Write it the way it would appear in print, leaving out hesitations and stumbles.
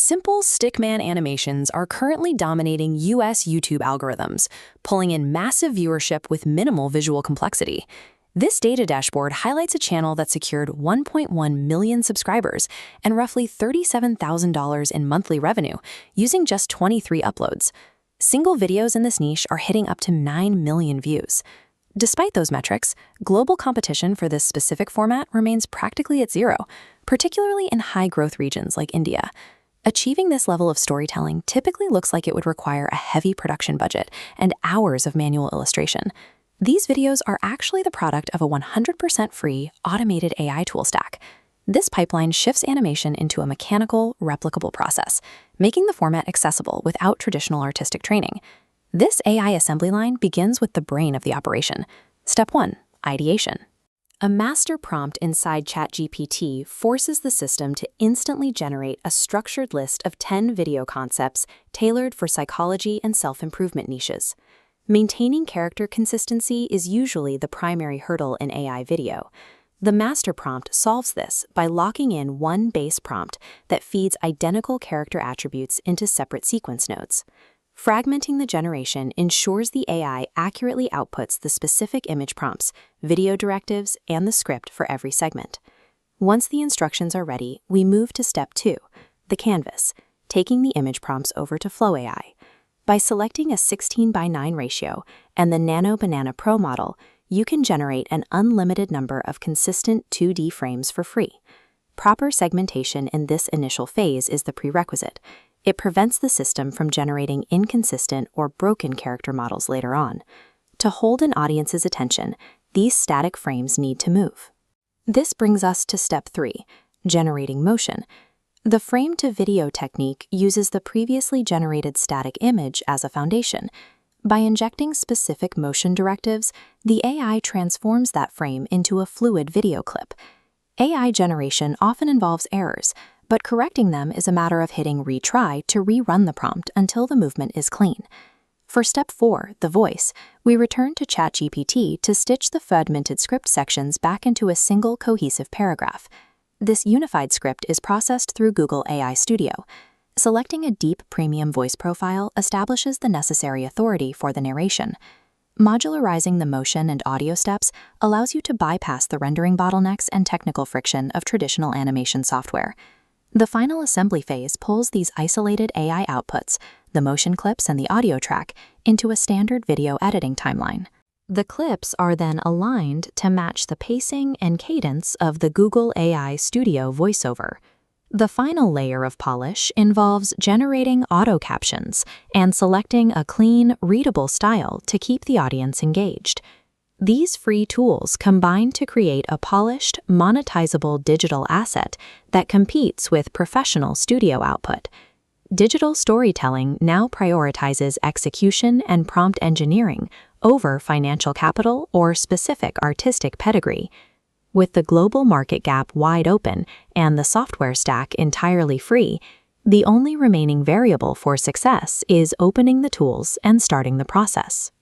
Simple Stickman animations are currently dominating US YouTube algorithms, pulling in massive viewership with minimal visual complexity. This data dashboard highlights a channel that secured 1.1 million subscribers and roughly $37,000 in monthly revenue using just 23 uploads. Single videos in this niche are hitting up to 9 million views. Despite those metrics, global competition for this specific format remains practically at zero, particularly in high-growth regions like India. Achieving this level of storytelling typically looks like it would require a heavy production budget and hours of manual illustration. These videos are actually the product of a 100% free, automated AI tool stack. This pipeline shifts animation into a mechanical, replicable process, making the format accessible without traditional artistic training. This AI assembly line begins with the brain of the operation. Step 1. Ideation. A master prompt inside ChatGPT forces the system to instantly generate a structured list of 10 video concepts tailored for psychology and self-improvement niches. Maintaining character consistency is usually the primary hurdle in AI video. The master prompt solves this by locking in one base prompt that feeds identical character attributes into separate sequence nodes. Fragmenting the generation ensures the AI accurately outputs the specific image prompts, video directives, and the script for every segment. Once the instructions are ready, we move to step 2, the canvas, taking the image prompts over to Flow AI. By selecting a 16:9 ratio and the Nano Banana Pro model, you can generate an unlimited number of consistent 2D frames for free. Proper segmentation in this initial phase is the prerequisite. It prevents the system from generating inconsistent or broken character models later on. To hold an audience's attention, these static frames need to move. This brings us to step 3, generating motion. The frame-to-video technique uses the previously generated static image as a foundation. By injecting specific motion directives, the AI transforms that frame into a fluid video clip. AI generation often involves errors, but correcting them is a matter of hitting retry to rerun the prompt until the movement is clean. For step 4, the voice, we return to ChatGPT to stitch the fragmented script sections back into a single cohesive paragraph. This unified script is processed through Google AI Studio. Selecting a deep premium voice profile establishes the necessary authority for the narration. Modularizing the motion and audio steps allows you to bypass the rendering bottlenecks and technical friction of traditional animation software. The final assembly phase pulls these isolated AI outputs, the motion clips and the audio track, into a standard video editing timeline. The clips are then aligned to match the pacing and cadence of the Google AI Studio voiceover. The final layer of polish involves generating auto captions and selecting a clean, readable style to keep the audience engaged. These free tools combine to create a polished, monetizable digital asset that competes with professional studio output. Digital storytelling now prioritizes execution and prompt engineering over financial capital or specific artistic pedigree. With the global market gap wide open and the software stack entirely free, the only remaining variable for success is opening the tools and starting the process.